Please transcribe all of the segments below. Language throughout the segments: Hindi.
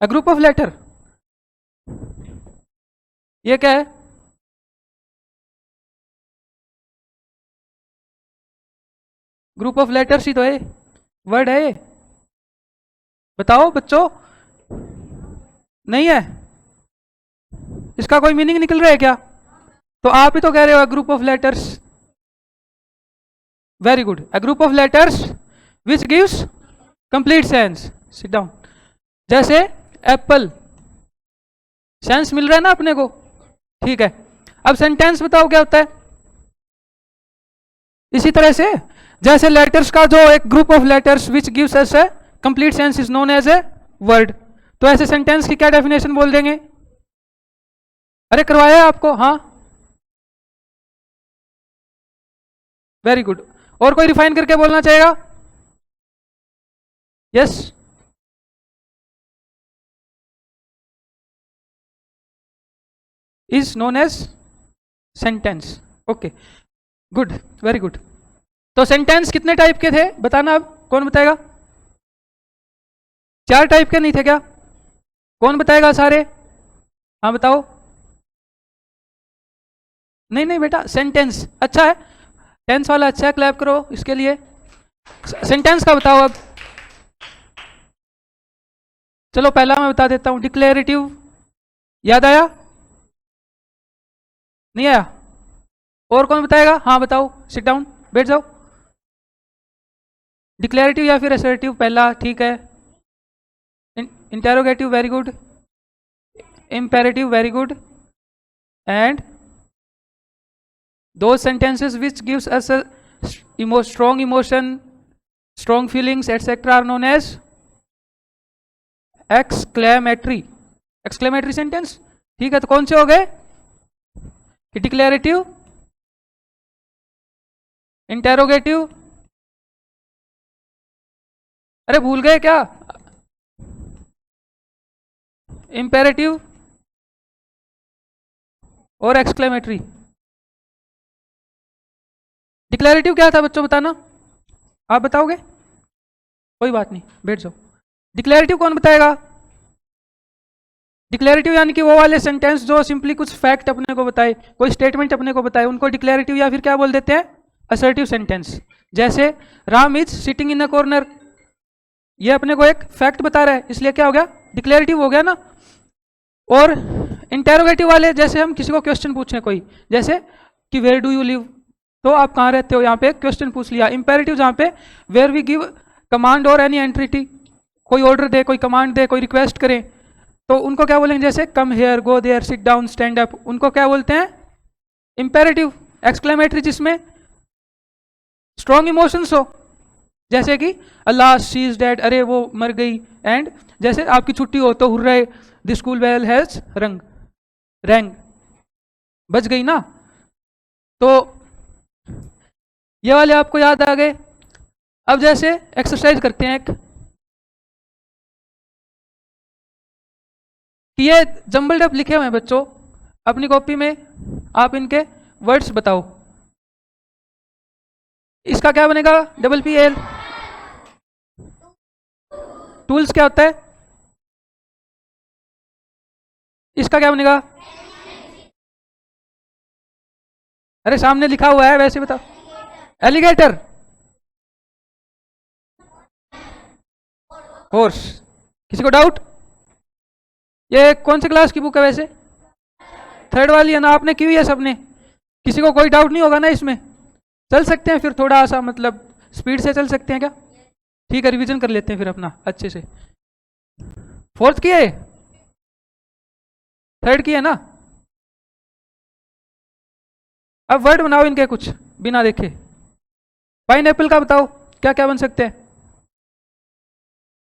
अ ग्रुप ऑफ लेटर, ये क्या है? ग्रुप ऑफ लेटर्स ही तो है, वर्ड है ये। बताओ बच्चों, नहीं है? इसका कोई मीनिंग निकल रहा है क्या? तो आप ही तो कह रहे हो group of letters. Very good, a group of letters which gives complete sense. Sit down. जैसे एप्पल, सेंस मिल रहा है ना अपने को, ठीक है। अब सेंटेंस बताओ क्या होता है? इसी तरह से जैसे लेटर्स का जो एक group of letters which gives us a complete sense is known as a word, तो ऐसे सेंटेंस की क्या डेफिनेशन बोल देंगे? अरे करवाया आपको, हाँ वेरी गुड। और कोई रिफाइन करके बोलना चाहेगा? Yes, is known as sentence. Okay, good, very good. तो सेंटेंस कितने टाइप के थे बताना, अब कौन बताएगा? 4 टाइप के नहीं थे क्या? कौन बताएगा सारे? हाँ बताओ। नहीं नहीं बेटा, सेंटेंस अच्छा है, टेंस वाला अच्छा है, क्लैप करो इसके लिए। सेंटेंस का बताओ अब। चलो पहला मैं बता देता हूं, डिक्लेरेटिव, याद आया? नहीं आया? और कौन बताएगा? हाँ बताओ, सिट डाउन, बैठ जाओ। डिक्लेरेटिव या फिर असर्टिव, पहला ठीक है। Interrogative, very good. Imperative, very good. And those sentences which gives us a strong emotion, strong feelings etc are known as exclamatory, exclamatory sentence। ठीक है, तो कौन से हो गए? डिक्लेरेटिव, इंटेरोगेटिव, अरे भूल गए क्या? इंपेरेटिव और एक्सक्लेमेटरी। डिक्लेरेटिव क्या था बच्चों, बताना। आप बताओगे? कोई बात नहीं, बैठ जाओ। डिक्लेरेटिव कौन बताएगा? डिक्लेरेटिव यानी कि वो वाले सेंटेंस जो सिंपली कुछ फैक्ट अपने को बताए, कोई स्टेटमेंट अपने को बताए, उनको डिक्लेरेटिव या फिर क्या बोल देते हैं? Assertive sentence. जैसे Ram is sitting in a corner, ये अपने को एक फैक्ट बता रहा है, इसलिए क्या हो गया? डिक्लेरेटिव हो गया ना। और इंटेरोगेटिव वाले, जैसे हम किसी को क्वेश्चन पूछें कोई, जैसे कि वेयर डू यू लिव, तो आप कहाँ रहते हो, यहाँ पे क्वेश्चन पूछ लिया। इंपेरेटिव जहाँ पे वेयर वी गिव कमांड और एनी एंटिटी, कोई ऑर्डर दे, कोई कमांड दे, कोई रिक्वेस्ट करें, तो उनको क्या बोलेंगे? जैसे come here, go there, sit down, stand up, उनको क्या बोलते हैं? इंपेरेटिव। एक्सक्लेमेटरी जिसमें स्ट्रॉन्ग इमोशंस हो, जैसे कि अल्लाह शी इज डेड, अरे वो मर गई। एंड जैसे आपकी छुट्टी हो तो hurray, the school bell has rung, rang, बच गई ना। तो ये वाले आपको याद आ गए। अब जैसे एक्सरसाइज करते हैं एक, कि ये जंबल्ड अप लिखे हुए हैं बच्चों अपनी कॉपी में, आप इनके वर्ड्स बताओ। इसका क्या बनेगा? Double P L. टूल्स क्या होता है? इसका क्या बनेगा? अरे सामने लिखा हुआ है, वैसे बताओ। Alligator, horse. किसी को डाउट? ये कौन से क्लास की बुक है वैसे? 3rd वाली है ना, आपने की हुई है सबने? किसी को कोई डाउट नहीं होगा ना इसमें? चल सकते हैं फिर, थोड़ा सा मतलब स्पीड से चल सकते हैं क्या? ठीक है, रिवीजन कर लेते हैं फिर अपना अच्छे से। 4th की है, 3rd की है ना। अब वर्ड बनाओ इनके कुछ बिना देखे। पाइनएप्पल का बताओ क्या क्या बन सकते हैं,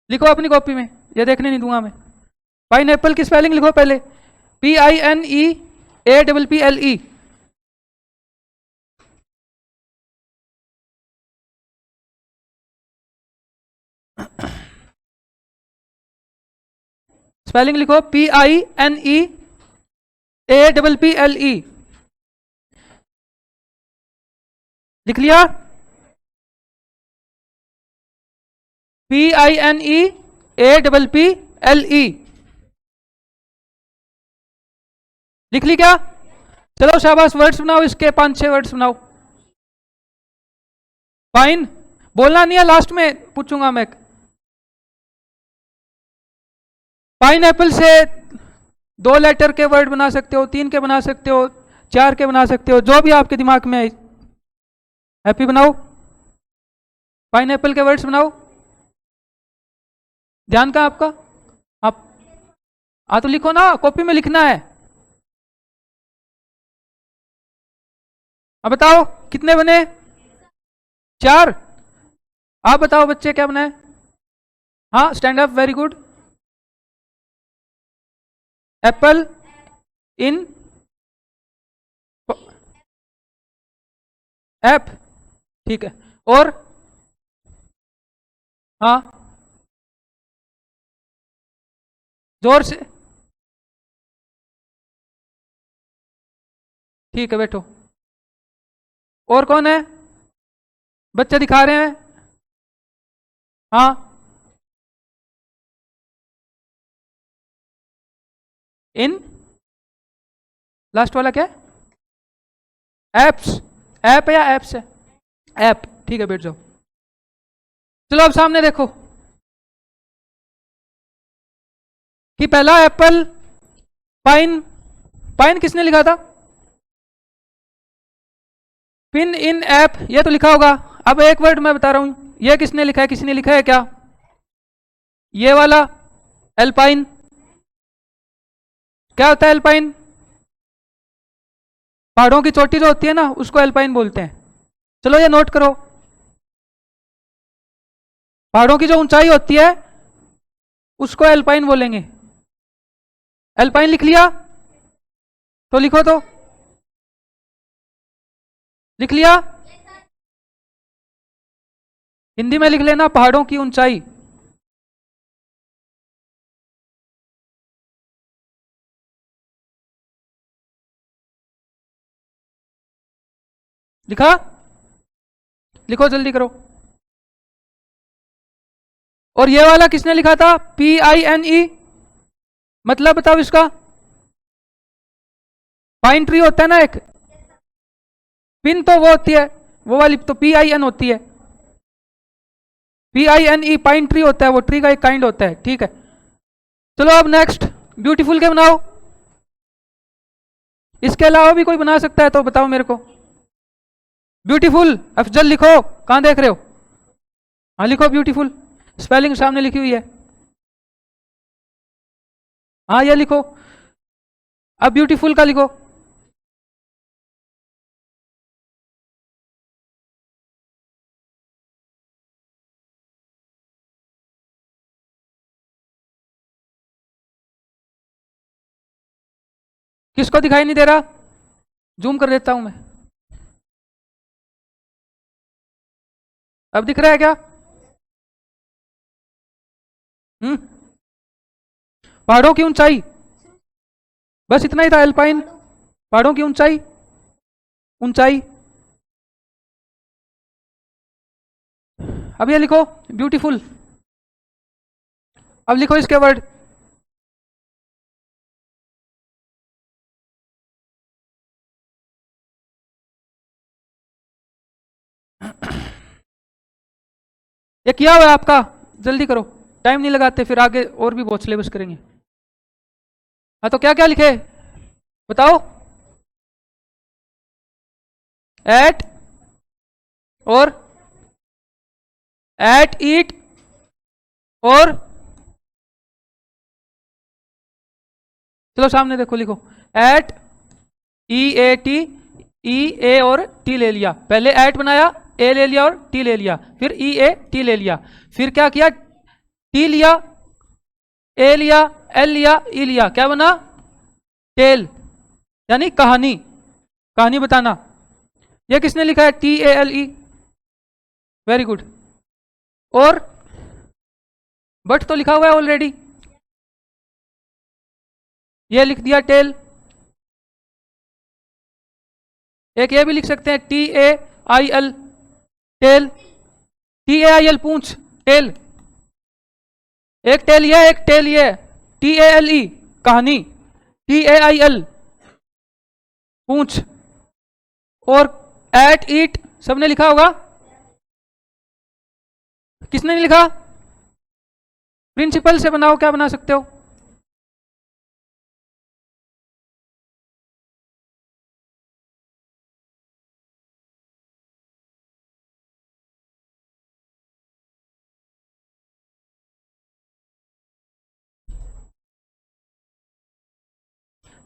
लिखो अपनी कॉपी में, ये देखने नहीं दूंगा मैं। पाइनएप्पल की स्पेलिंग लिखो पहले, PINEAPPLE। स्पेलिंग लिखो, PINEAPPLE। लिख लिया? PINEAPPLE। लिख ली क्या? चलो शाबाश, वर्ड्स बनाओ, इसके 5-6 वर्ड्स बनाओ। फाइन, बोलना नहीं है, लास्ट में पूछूंगा मैं। पाइन एप्पल से 2 लेटर के वर्ड बना सकते हो, 3 के बना सकते हो, 4 के बना सकते हो, जो भी आपके दिमाग में आए। हैप्पी बनाओ, पाइन एप्पल के वर्ड्स बनाओ। ध्यान का आपका? आप तो लिखो ना, कॉपी में लिखना है। अब बताओ कितने बने? 4। आप बताओ बच्चे क्या बनाए? हाँ, stand up, very good. Apple in app, ठीक है। और हाँ, जोर से, ठीक है, बैठो। और कौन है? बच्चे दिखा रहे हैं। हाँ, इन, लास्ट वाला क्या? एप्स, ऐप या एप्स है? ऐप, ठीक है, बैठ जाओ। चलो अब सामने देखो कि पहला एप्पल, पाइन, पाइन किसने लिखा था? पिन इन ऐप, ये तो लिखा होगा। अब एक वर्ड मैं बता रहा हूं, ये किसने लिखा है? किसी ने लिखा है क्या? ये वाला एल्पाइन, क्या होता है एल्पाइन? पहाड़ों की चोटी जो होती है ना, उसको एल्पाइन बोलते हैं। चलो ये नोट करो, पहाड़ों की जो ऊंचाई होती है उसको एल्पाइन बोलेंगे। एल्पाइन लिख लिया? तो लिखो, तो लिख लिया? हिंदी में लिख लेना, पहाड़ों की ऊंचाई। लिखा? लिखो, जल्दी करो। और ये वाला किसने लिखा था? PINE, मतलब बताओ इसका। पाइन ट्री होता है ना एक, पिन तो वो होती है, वो वाली तो PIN होती है। PINE पाइन ट्री होता है, वो ट्री का एक काइंड होता है, ठीक है। चलो अब नेक्स्ट, ब्यूटीफुल के बनाओ। इसके अलावा भी कोई बना सकता है तो बताओ मेरे को। ब्यूटीफुल, अफजल लिखो, कहां देख रहे हो? हाँ लिखो ब्यूटीफुल, स्पेलिंग सामने लिखी हुई है। हाँ ये लिखो, अब ब्यूटीफुल का लिखो। किसको दिखाई नहीं दे रहा? जूम कर देता हूं मैं। अब दिख रहा है क्या? पहाड़ों की ऊंचाई, बस इतना ही था, एल्पाइन, पहाड़ों की ऊंचाई, ऊंचाई। अब ये लिखो ब्यूटीफुल। अब लिखो इसके वर्ड। ये किया हुआ है आपका, जल्दी करो, टाइम नहीं लगाते, फिर आगे और भी बहुत सिलेबस करेंगे। हाँ तो क्या क्या लिखे बताओ? एट, और एट ईट, और चलो सामने देखो, लिखो एट, EAT, E A और T ले लिया, पहले एट बनाया, ए ले लिया और टी ले लिया, फिर EAT ले लिया, फिर क्या किया? टी लिया, ए लिया, एल लिया, ई लिया, क्या बना? टेल, यानी कहानी, कहानी बताना। ये किसने लिखा है? TALE, very good. और बट तो लिखा हुआ है ऑलरेडी, ये लिख दिया टेल। एक ये भी लिख सकते हैं TAIL, टेल, TAIL पूंछ, टेल, एक टेल ये, एक टेल ये, TALE कहानी, TAIL पूंछ, और एट, ईट सबने लिखा होगा। किसने नहीं लिखा? प्रिंसिपल से बनाओ, क्या बना सकते हो?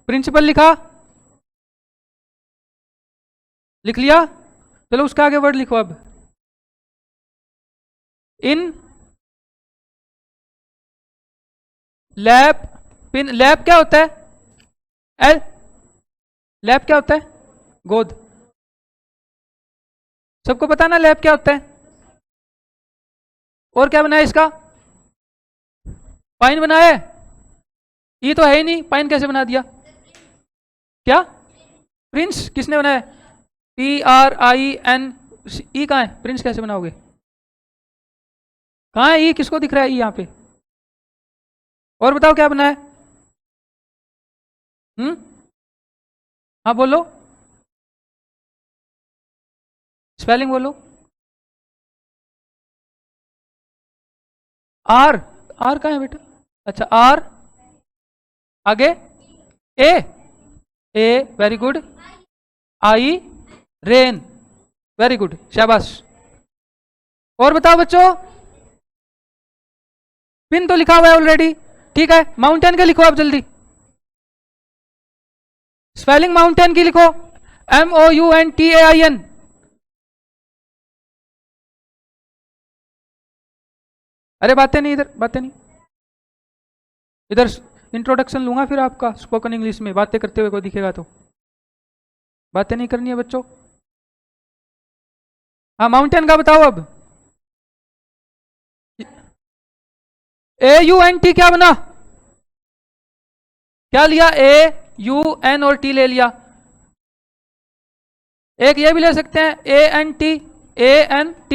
प्रिंसिपल लिखा? लिख लिया? चलो उसके आगे वर्ड लिखो अब। इन लैब, पिन, लैब क्या होता है? एल, लैब क्या होता है? गोद। सबको पता ना लैब क्या होता है? और क्या बनाया इसका? पाइन बनाया है? ये तो है ही नहीं, पाइन कैसे बना दिया? क्या? प्रिंस किसने बनाया? PRIN, ई कहाँ है? प्रिंस कैसे बनाओगे? कहाँ है ई? किसको दिख रहा है ई यहाँ पे? और बताओ क्या बनाया? हाँ बोलो, स्पेलिंग बोलो। आर, आर कहाँ है बेटा? अच्छा आर, आगे A, A very good, I, rain, very good, शाबाश। और बताओ बच्चों, पिन तो लिखा हुआ है ऑलरेडी, ठीक है। माउंटेन का लिखो आप जल्दी, स्पेलिंग माउंटेन की लिखो, MOUNTAIN। अरे बातें नहीं, इधर बातें नहीं, इधर इंट्रोडक्शन लूंगा फिर आपका स्पोकन इंग्लिश में, बातें करते हुए कोई दिखेगा तो। बातें नहीं करनी है बच्चों। हाँ माउंटेन का बताओ अब। AUNT क्या बना? क्या लिया? AUN और T ले लिया। एक ये भी ले सकते हैं, ANT, ANT,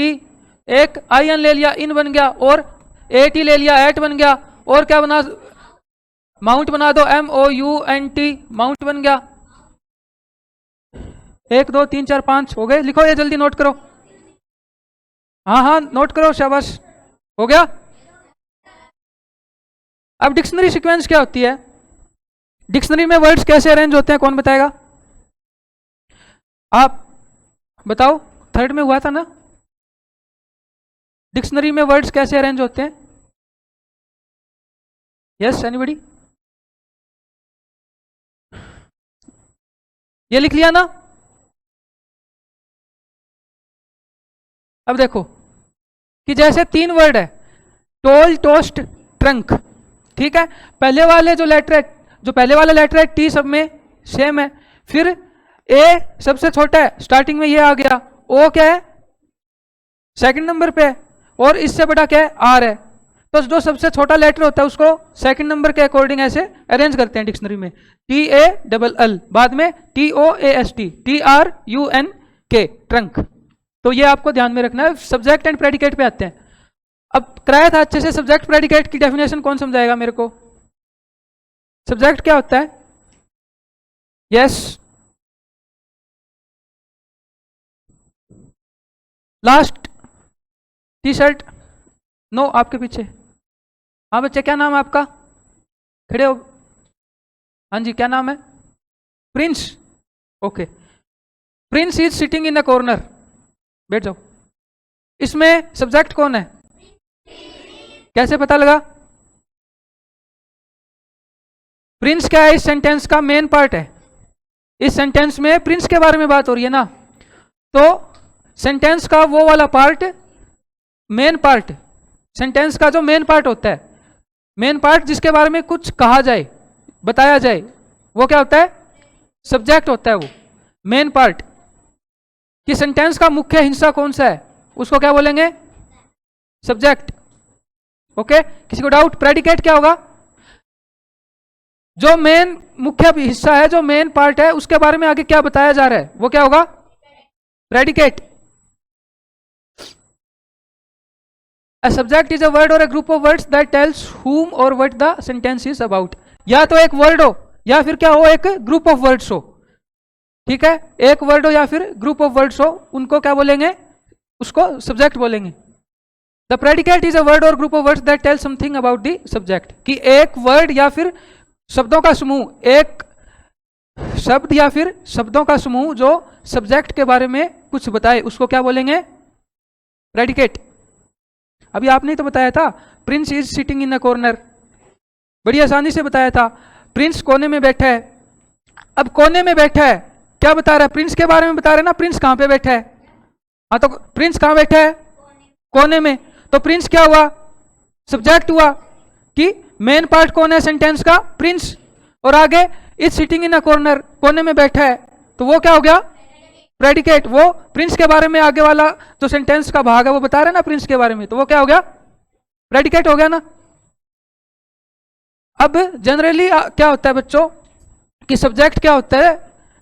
एक IN ले लिया, इन बन गया, और AT ले लिया, एट बन गया। और क्या बना? माउंट बना दो, MOUNT, माउंट बन गया। 1 2 3 4 5 हो गए, लिखो ये जल्दी, नोट करो। हाँ हाँ नोट करो, शाबाश, हो गया। अब डिक्शनरी सीक्वेंस क्या होती है? डिक्शनरी में वर्ड्स कैसे अरेंज होते हैं, कौन बताएगा? आप बताओ, थर्ड में हुआ था ना, डिक्शनरी में वर्ड्स कैसे अरेंज होते हैं? Yes anybody? ये लिख लिया ना? अब देखो कि जैसे 3 वर्ड है, टोल, टोस्ट, ट्रंक, ठीक है। पहले वाले जो लेटर है, जो पहले वाला लेटर है T सब में सेम है, फिर A सबसे छोटा है, स्टार्टिंग में ये आ गया, O क्या है? सेकंड नंबर पे है, और इससे बड़ा क्या है? R है। तो जो सबसे छोटा लेटर होता है उसको सेकंड नंबर के अकॉर्डिंग ऐसे अरेंज करते हैं डिक्शनरी में, TALL, बाद में TOAST, TRUNK, ट्रंक। तो ये आपको ध्यान में रखना है। सब्जेक्ट एंड प्रेडिकेट पे आते हैं। अब कराया था अच्छे से, सब्जेक्ट प्रेडिकेट की डेफिनेशन कौन समझाएगा मेरे को? सब्जेक्ट क्या होता है? Yes, last T shirt, no आपके पीछे। हाँ बच्चे, क्या नाम है आपका? खड़े हो। हाँ जी, क्या नाम है? Prince, okay. Prince is sitting in the corner, बैठ जाओ। इसमें सब्जेक्ट कौन है? कैसे पता लगा? प्रिंस क्या है? इस सेंटेंस का मेन पार्ट है। इस सेंटेंस में प्रिंस के बारे में बात हो रही है ना, तो सेंटेंस का वो वाला पार्ट, मेन पार्ट, सेंटेंस का जो मेन पार्ट होता है, मेन पार्ट जिसके बारे में कुछ कहा जाए, बताया जाए, वो क्या होता है? सब्जेक्ट होता है वो मेन पार्ट। कि सेंटेंस का मुख्य हिस्सा कौन सा है, उसको क्या बोलेंगे? सब्जेक्ट। ओके, किसी को डाउट? प्रेडिकेट क्या होगा? जो मेन मुख्य हिस्सा है, जो मेन पार्ट है, उसके बारे में आगे क्या बताया जा रहा है, वो क्या होगा? Predicate. A subject is a word or a group of words that tells whom or what the sentence is about. या तो एक वर्ड हो या फिर क्या हो, एक ग्रुप ऑफ वर्ड्स हो। ठीक है, एक वर्ड हो या फिर ग्रुप ऑफ वर्ड्स हो, उनको क्या बोलेंगे, उसको सब्जेक्ट बोलेंगे। The predicate is a word और group of words that tell something about the subject, कि एक वर्ड या फिर शब्दों का समूह, एक शब्द या फिर शब्दों का समूह जो सब्जेक्ट के बारे में कुछ बताए, उसको क्या बोलेंगे, प्रेडिकेट। अभी आपने ही तो बताया था, Prince is sitting in a corner, बड़ी आसानी से बताया था, प्रिंस कोने में बैठा है। अब कोने में बैठा है क्या बता रहा है, प्रिंस के बारे में बता रहे हैं ना, प्रिंस कहां पे बैठा है, हाँ तो प्रिंस कहां बैठा है, कोने में, तो प्रिंस क्या हुआ, सब्जेक्ट हुआ, कि मेन पार्ट कौन है सेंटेंस का, प्रिंस, और आगे is sitting in a corner, कोने में बैठा है, तो वो क्या हो गया, प्रेडिकेट। वो प्रिंस के बारे में आगे वाला जो सेंटेंस का भाग है वो बता रहा है ना प्रिंस के बारे में, तो वो क्या हो गया, प्रेडिकेट हो गया ना। अब जनरली क्या होता है बच्चों, कि सब्जेक्ट क्या होता है,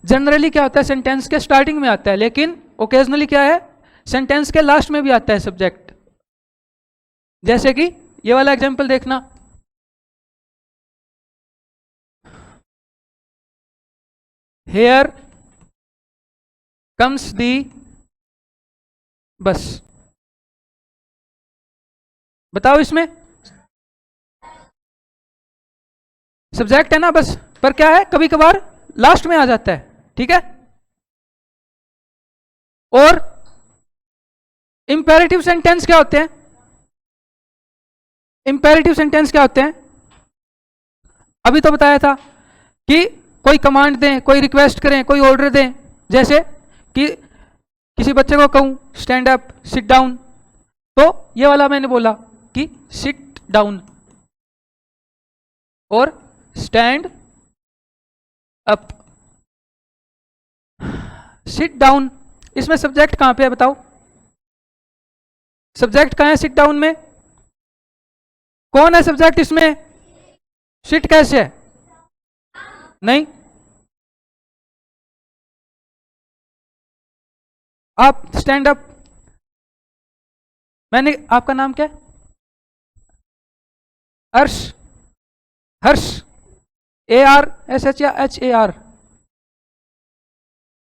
जनरली क्या होता है, सेंटेंस के स्टार्टिंग में आता है, लेकिन ओकेजनली क्या है, सेंटेंस के लास्ट में भी आता है सब्जेक्ट। जैसे कि ये वाला एग्जांपल देखना, हेयर कम्स दी बस, बताओ इसमें सब्जेक्ट है ना बस, पर क्या है, कभी कभार लास्ट में आ जाता है, ठीक है। और इंपेरेटिव सेंटेंस क्या होते हैं, इंपेरेटिव सेंटेंस क्या होते हैं, अभी तो बताया था कि कोई कमांड दें, कोई रिक्वेस्ट करें, कोई ऑर्डर दें, जैसे कि किसी बच्चे को कहूं स्टैंड अप, सिट डाउन, तो ये वाला मैंने बोला कि सिट डाउन और स्टैंड अप, सिट डाउन, इसमें सब्जेक्ट कहां पे है बताओ, सब्जेक्ट कहां है सिट डाउन में, कौन है सब्जेक्ट इसमें, सिट कैसे है, नहीं, आप स्टैंड अप, मैंने, आपका नाम क्या है, हर्ष, हर्ष, ARSH या HAR,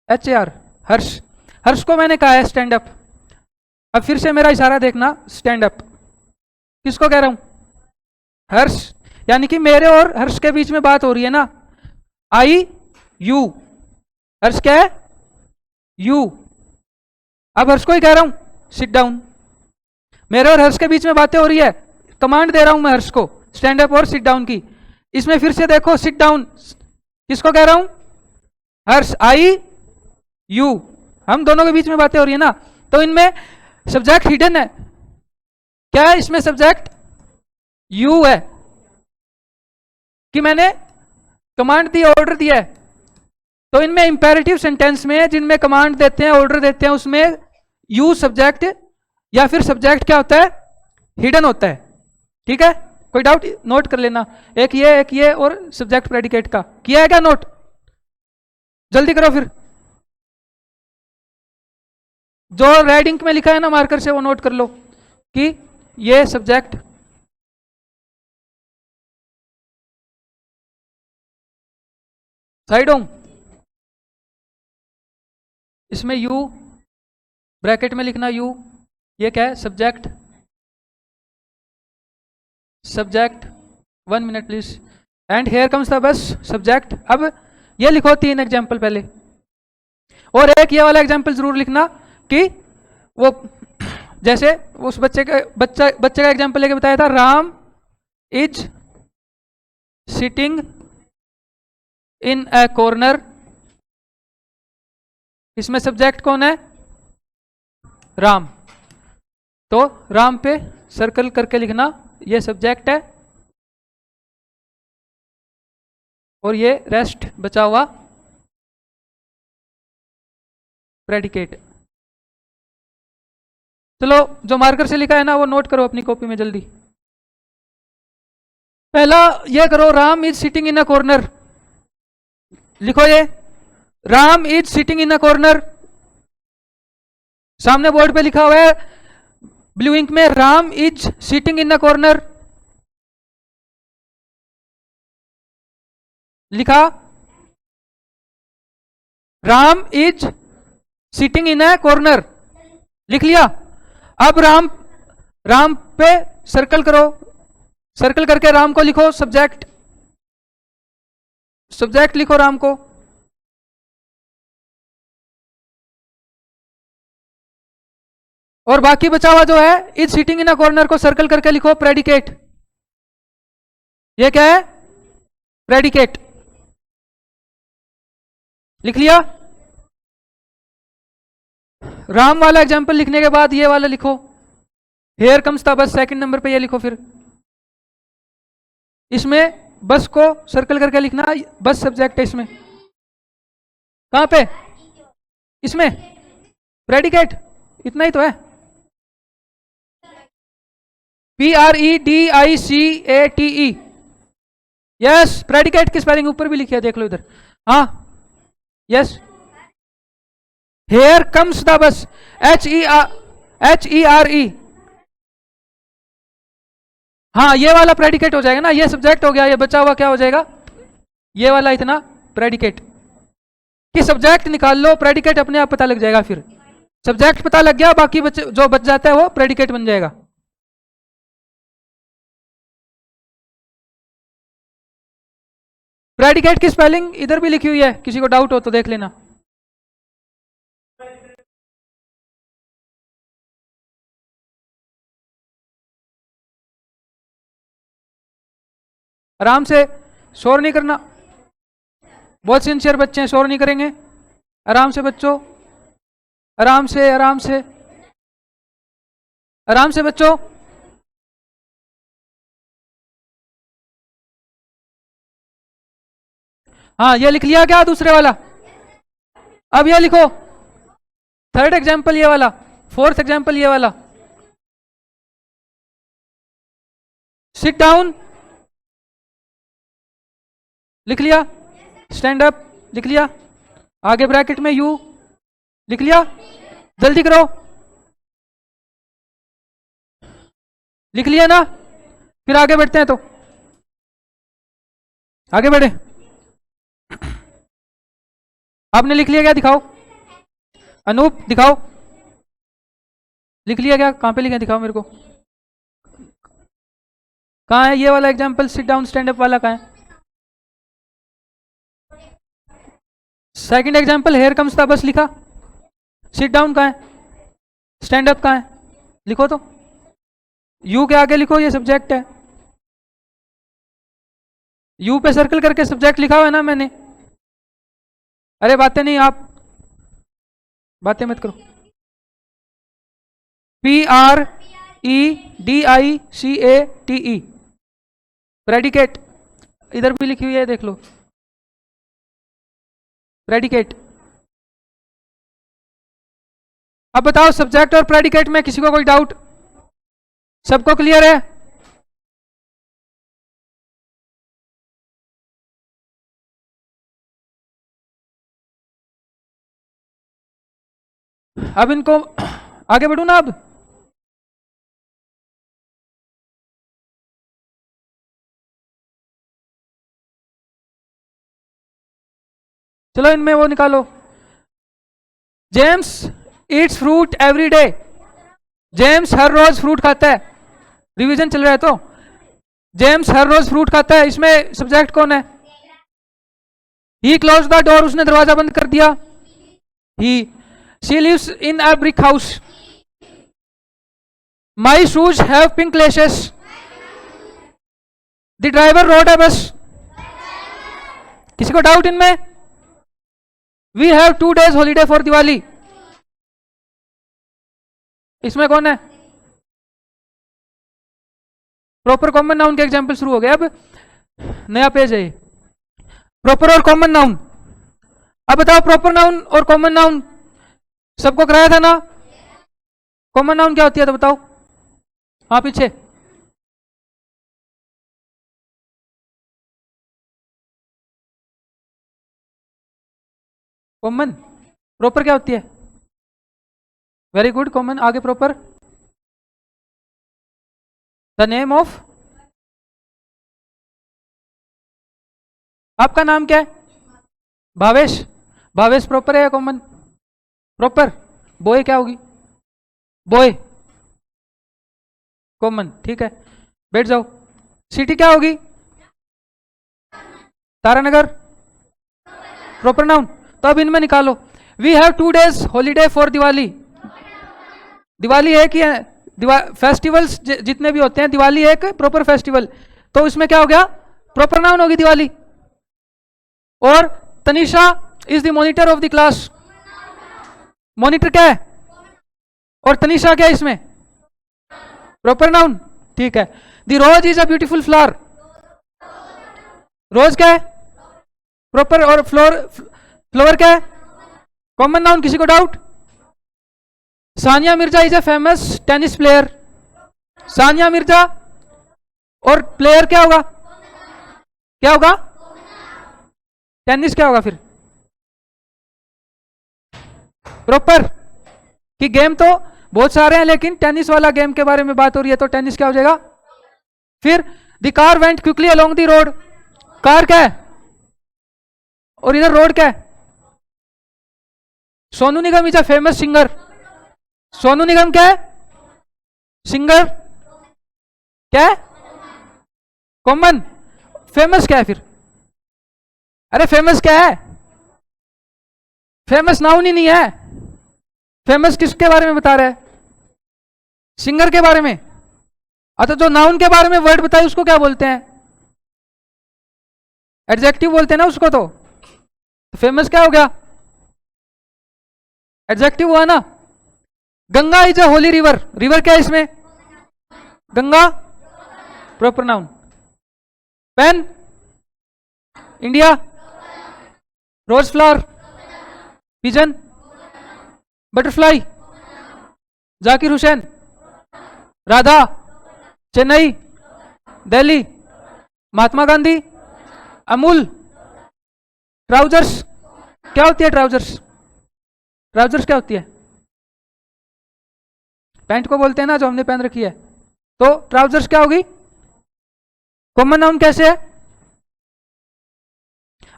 HAR, हर्ष, हर्ष को मैंने कहा है स्टैंड अप। अब फिर से मेरा इशारा देखना, स्टैंड अप किसको कह रहा हूं, हर्ष, यानी कि मेरे और हर्ष के बीच में बात हो रही है ना, आई यू, हर्ष क्या है, यू, अब हर्ष को ही कह रहा हूं सिट डाउन, मेरे और हर्ष के बीच में बातें हो रही है, कमांड दे रहा हूं मैं हर्ष को स्टैंड अप और सिट डाउन की। इसमें फिर से देखो सिट डाउन किसको कह रहा हूं, हर्ष, आई यू, हम दोनों के बीच में बातें हो रही है ना, तो इनमें सब्जेक्ट हिडन है, क्या है इसमें सब्जेक्ट, यू है, कि मैंने कमांड दी, ऑर्डर दिया है। तो इनमें इंपेरेटिव सेंटेंस में जिनमें कमांड देते हैं, ऑर्डर देते हैं, उसमें यू सब्जेक्ट या फिर सब्जेक्ट क्या होता है, हिडन होता है, ठीक है। कोई डाउट नोट कर लेना, एक ये और सब्जेक्ट प्रेडिकेट का किया है क्या नोट, जल्दी करो फिर, जो रेड इंक में लिखा है ना मार्कर से वो नोट कर लो कि ये सब्जेक्ट, साइड हों, इसमें यू ब्रैकेट में लिखना, यू, ये क्या है, subject, subject, 1 minute please, and here comes the bus, subject. अब ये लिखो 3 एग्जाम्पल पहले, और एक ये वाला एग्जाम्पल जरूर लिखना कि वो जैसे उस बच्चे का एग्जाम्पल लेके बताया था, Ram is sitting in a corner, इसमें सब्जेक्ट कौन है, राम, तो राम पे सर्कल करके लिखना, ये सब्जेक्ट है और ये रेस्ट बचा हुआ प्रेडिकेट। चलो जो मार्कर से लिखा है ना वो नोट करो अपनी कॉपी में जल्दी। पहला ये करो, Ram is sitting in a corner, लिखो ये, Ram is sitting in a corner, सामने बोर्ड पे लिखा हुआ है ब्लू इंक में, Ram is sitting in a corner, लिखा, Ram is sitting in a corner, लिख लिया। अब राम पे सर्कल करो, सर्कल करके राम को लिखो सब्जेक्ट, सब्जेक्ट लिखो राम को। और बाकी बचा हुआ जो है is sitting in a corner को सर्कल करके लिखो प्रेडिकेट। ये क्या है? प्रेडिकेट। लिख लिया। राम वाला एग्जांपल लिखने के बाद ये वाला लिखो, हेयर कम्स था बस, सेकंड नंबर पे ये लिखो। फिर इसमें बस को सर्कल करके लिखना, बस सब्जेक्ट है इसमें। कहां पे? इसमें प्रेडिकेट, इतना ही तो है। PREDICATE, yes. प्रेडिकेट की स्पेलिंग ऊपर भी लिखी है, देख लो इधर। हाँ yes. Here comes the bus, HERE। हाँ ये वाला प्रेडिकेट हो जाएगा ना, ये सब्जेक्ट हो गया, ये बचा हुआ क्या हो जाएगा? ये वाला इतना प्रेडिकेट। कि सब्जेक्ट निकाल लो, प्रेडिकेट अपने आप पता लग जाएगा। फिर सब्जेक्ट पता लग गया, बाकी जो बच जाता है वो प्रेडिकेट बन जाएगा। प्रेडिकेट की स्पेलिंग इधर भी लिखी हुई है, किसी को डाउट हो तो देख लेना। आराम से, शोर नहीं करना। बहुत सिंसियर बच्चे हैं, शोर नहीं करेंगे। आराम से बच्चों, आराम से, आराम से, आराम से बच्चों। हाँ ये लिख लिया क्या दूसरे वाला? अब ये लिखो थर्ड एग्जाम्पल ये वाला, फोर्थ एग्जाम्पल ये वाला। सिट डाउन, लिख लिया। स्टैंड अप, लिख लिया। आगे ब्रैकेट में यू, लिख लिया। जल्दी करो, लिख लिया ना? फिर आगे बढ़ते हैं, तो आगे बढ़े। आपने लिख लिया क्या? दिखाओ। अनूप दिखाओ, लिख लिया क्या? कहां पे लिखा दिखाओ मेरे को। कहां है ये वाला example? Seat down stand up वाला कहां है? सेकंड एग्जाम्पल हेयर कम्स था बस लिखा। सिट डाउन कहां है? स्टैंड अप कहां है? लिखो तो। यू के आगे लिखो, ये सब्जेक्ट है। यू पे सर्कल करके सब्जेक्ट लिखा हुआ है ना मैंने। अरे बातें नहीं, आप बातें मत करो। PREDICATE, predicate. इधर भी लिखी हुई है, देख लो। प्रेडिकेट। अब बताओ सब्जेक्ट और प्रेडिकेट में किसी को कोई डाउट? सबको क्लियर है? अब इनको आगे बढ़ू ना अब? चलो इनमें वो निकालो। James eats fruit every day, James हर रोज फ्रूट खाता है। रिवीजन चल रहा है तो जेम्स हर रोज फ्रूट खाता है, इसमें सब्जेक्ट कौन है? ही क्लोज द डोर, उसने दरवाजा बंद कर दिया। ही। She lives in a brick house. My shoes have pink laces. The driver rode a bus. किसी को डाउट इनमें? We have 2 days holiday for Diwali, इसमें कौन है? प्रॉपर कॉमन नाउन के एग्जाम्पल शुरू हो गए। अब नया पेज है, प्रॉपर और कॉमन नाउन। अब बताओ प्रॉपर नाउन और कॉमन नाउन सबको कराया था ना? कॉमन नाउन क्या होती है तो बताओ। हाँ पीछे। कॉमन। प्रॉपर क्या होती है? Very good, common. आगे प्रॉपर। द नेम ऑफ, आपका नाम क्या है? भावेश। भावेश प्रॉपर है या कॉमन? प्रॉपर। बोए क्या होगी? बोए कॉमन, ठीक है, बैठ जाओ। सिटी क्या होगी? Taranagar, proper noun. तो अब इनमें निकालो। We have 2 days holiday for Diwali. Diwali है कि फेस्टिवल्स जितने भी होते हैं, दिवाली एक प्रॉपर फेस्टिवल, तो इसमें क्या हो गया? प्रॉपर नाउन होगी दिवाली। और Tanisha is the monitor of the class. Monitor क्या है? और तनिषा क्या है इसमें? प्रॉपर नाउन, ठीक है। The rose is a beautiful flower. Rose क्या है? प्रॉपर। और फ्लोर क्या है? Common noun. किसी को doubt? Sania Mirza is a famous tennis player. Sania Mirza और प्लेयर क्या होगा? क्या होगा? टेनिस क्या होगा फिर? प्रॉपर। कि गेम तो बहुत सारे हैं, लेकिन टेनिस वाला गेम के बारे में बात हो रही है, तो टेनिस क्या हो जाएगा? फिर the car went quickly along the road. Car क्या है? और इधर रोड क्या है? Sonu Nigam is a famous singer. Sonu Nigam क्या है? सिंगर। क्या है? कॉमन। फेमस क्या है फिर? अरे फेमस क्या है? फेमस नाउन ही नहीं है। फेमस किसके बारे में बता रहा है? सिंगर के बारे में। अच्छा, जो नाउन के बारे में वर्ड बताए उसको क्या बोलते हैं? एडजेक्टिव बोलते हैं ना उसको। तो फेमस क्या हो गया? एडजेक्टिव हुआ ना। Ganga is a holy river. River क्या है इसमें? Ganga, proper noun. Pen, India, rose flower, pigeon, butterfly, Zakir Hussain, Radha, Chennai, Delhi, Mahatma Gandhi, Amul, trousers. क्या होती है ट्राउजर्स? ट्राउजर्स क्या होती है? पैंट को बोलते हैं ना, जो हमने पहन रखी है। तो ट्राउजर्स क्या होगी? कॉमन नाउन कैसे है?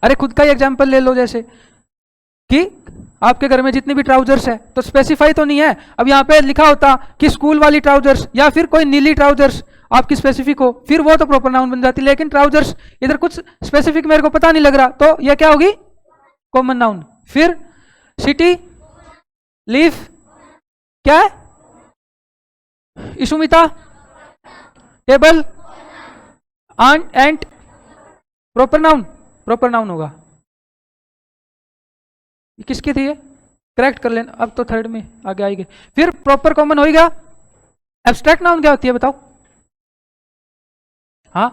अरे खुद का ही एग्जांपल ले लो, जैसे कि आपके घर में जितनी भी ट्राउजर्स है, तो स्पेसिफाई तो नहीं है। अब यहाँ पे लिखा होता कि स्कूल वाली ट्राउजर्स या फिर कोई नीली ट्राउजर्स आपकी स्पेसिफिक हो, फिर वो तो प्रॉपर नाउन बन जाती। लेकिन ट्राउजर्स इधर कुछ स्पेसिफिक मेरे को पता नहीं लग रहा, तो ये क्या होगी? Common noun. फिर सिटी, लीफ क्या है? इशुमिता, टेबल, एंट, प्रॉपर नाउन। प्रॉपर नाउन होगा। ये किसकी थी? ये करेक्ट कर लेना। अब तो थर्ड में आगे आएगी। फिर प्रॉपर कॉमन हो गया। एब्स्ट्रैक्ट नाउन क्या होती है बताओ? हाँ,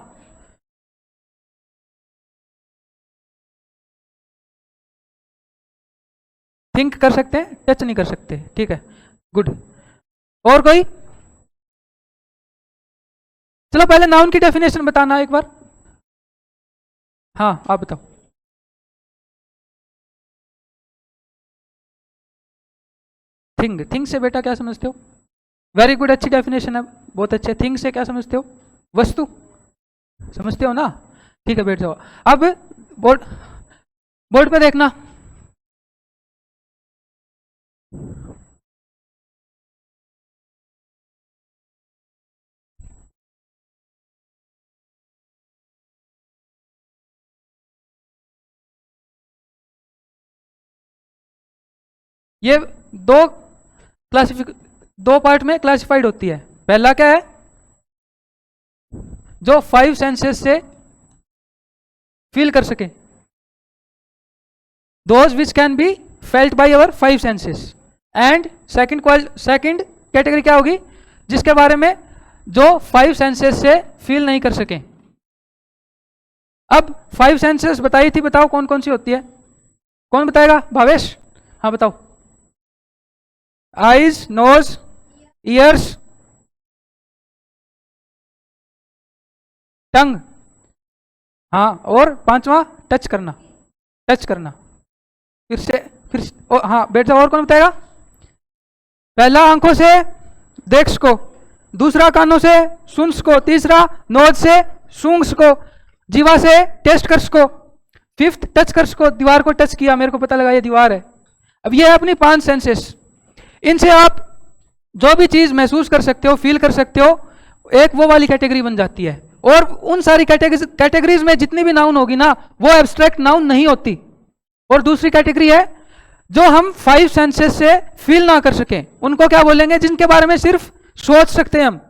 थिंक कर सकते हैं, टच नहीं कर सकते, ठीक है, गुड। और कोई? चलो पहले नाउन की डेफिनेशन बताना एक बार। हाँ, आप बताओ। थिंग, थिंग से बेटा क्या समझते हो? वेरी गुड, अच्छी डेफिनेशन है, बहुत अच्छे। थिंग से क्या समझते हो? वस्तु समझते हो ना? ठीक है, बैठ जाओ। अब बोर्ड बोर्ड पे देखना। ये दो पार्ट में क्लासिफाइड होती है। पहला क्या है? जो 5 सेंसेस से फील कर सके, those which can be felt by our 5 senses. And second category क्या होगी? जिसके बारे में जो 5 सेंसेस से फील नहीं कर सके। अब 5 सेंसेस बताई थी, बताओ कौन कौन सी होती है? कौन बताएगा? भावेश, हाँ बताओ। आईज, नोज, ईयर्स, टंग, हाँ, और 5वां टच करना। टच करना फिर हाँ, बैठ जाओ। और कौन बताएगा? पहला आंखों से देख सको, दूसरा कानों से सुन सको, तीसरा नोज से सूंघ सको, जीवा से टेस्ट कर सको, फिफ्थ, टच कर, को दीवार को टच किया, मेरे को पता लगा ये दीवार है। अब ये है अपनी 5 सेंसेस, इनसे आप जो भी चीज महसूस कर सकते हो, फील कर सकते हो, एक वो वाली कैटेगरी बन जाती है। और उन सारी कैटेगरीज में जितनी भी नाउन होगी ना, वो एब्स्ट्रैक्ट नाउन नहीं होती। और दूसरी कैटेगरी है जो हम 5 सेंसेस से फील ना कर सकें, उनको क्या बोलेंगे? जिनके बारे में सिर्फ सोच सकते हैं हम,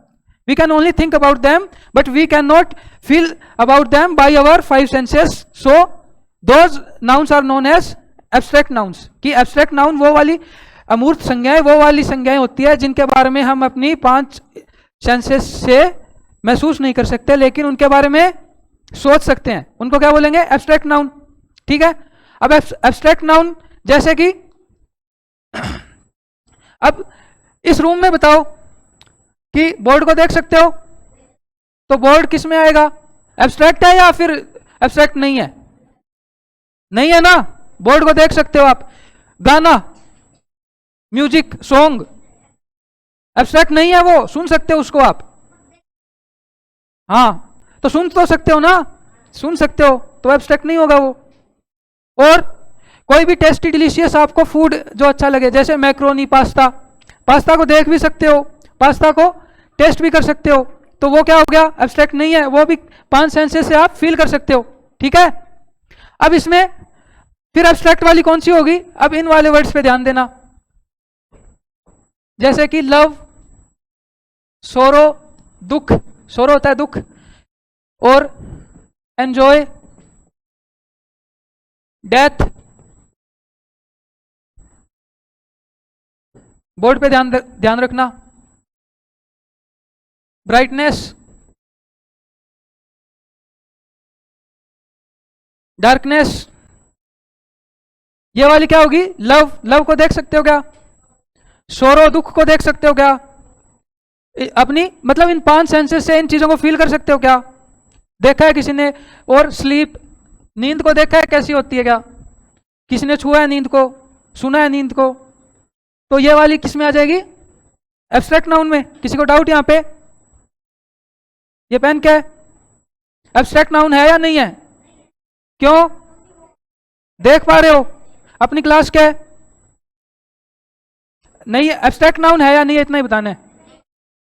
we can only think about them but we can not feel about them by our 5 senses. So those nouns are known as abstract nouns. कि एब्स्ट्रैक्ट नाउन वो वाली अमूर्त संज्ञाएं, वो वाली संज्ञाएं होती है जिनके बारे में हम अपनी 5 सेंसेस से महसूस नहीं कर सकते, लेकिन उनके बारे में सोच सकते हैं, उनको क्या बोलेंगे? Abstract noun. ठीक है। अब एब्स्ट्रैक्ट नाउन जैसे कि अब इस रूम में बताओ कि बोर्ड को देख सकते हो, तो बोर्ड किस में आएगा? एब्स्ट्रैक्ट है या फिर एब्स्ट्रैक्ट नहीं है? नहीं है ना, बोर्ड को देख सकते हो आप। गाना, म्यूजिक, सॉन्ग एब्स्ट्रैक्ट नहीं है, वो सुन सकते हो उसको आप। हाँ, तो सुन तो सकते हो ना, सुन सकते हो, तो एब्स्ट्रैक्ट नहीं होगा वो। और कोई भी टेस्टी डिलीशियस आपको फूड जो अच्छा लगे, जैसे मैक्रोनी, पास्ता, पास्ता को देख भी सकते हो, पास्ता को टेस्ट भी कर सकते हो, तो वो क्या हो गया? एब्स्ट्रैक्ट नहीं है, वो भी 5 सेंसेस से आप फील कर सकते हो। ठीक है। अब इसमें फिर एब्स्ट्रैक्ट वाली कौन सी होगी? अब इन वाले वर्ड्स पे ध्यान देना, जैसे कि लव, सोरो, दुख, सोरो होता है दुख, और एंजॉय, डेथ। बोर्ड पे ध्यान रखना। ब्राइटनेस, डार्कनेस, ये वाली क्या होगी? लव, लव को देख सकते हो क्या? सोरो, दुख को देख सकते हो क्या? अपनी मतलब इन 5 सेंसेस से इन चीजों को फील कर सकते हो क्या? देखा है किसी ने? और स्लीप, नींद को देखा है कैसी होती है क्या? किसी ने छुआ है नींद को, सुना है नींद को? तो ये वाली किस में आ जाएगी? एब्स्ट्रैक्ट नाउन में। किसी को डाउट यहां पे? ये पेन क्या है? एब्स्ट्रैक्ट नाउन है या नहीं है? क्यों? देख पा रहे हो? अपनी क्लास क्या है? नहीं, एब्स्ट्रैक्ट नाउन है या नहीं है, इतना ही बताना है।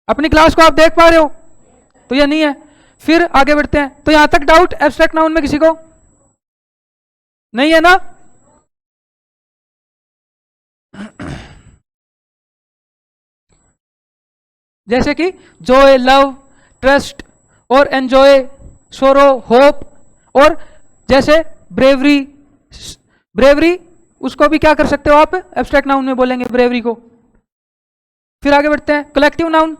अपनी क्लास को आप देख पा रहे हो, तो ये नहीं है। फिर आगे बढ़ते हैं। तो यहां तक डाउट एब्स्ट्रैक्ट नाउन में किसी को नहीं है ना? जैसे कि जॉय, लव, ट्रस्ट और एंजॉय, सोरो, होप, और जैसे ब्रेवरी, ब्रेवरी उसको भी क्या कर सकते हो आप? एब्स्ट्रैक्ट नाउन में बोलेंगे ब्रेवरी को। फिर आगे बढ़ते हैं। Collective noun,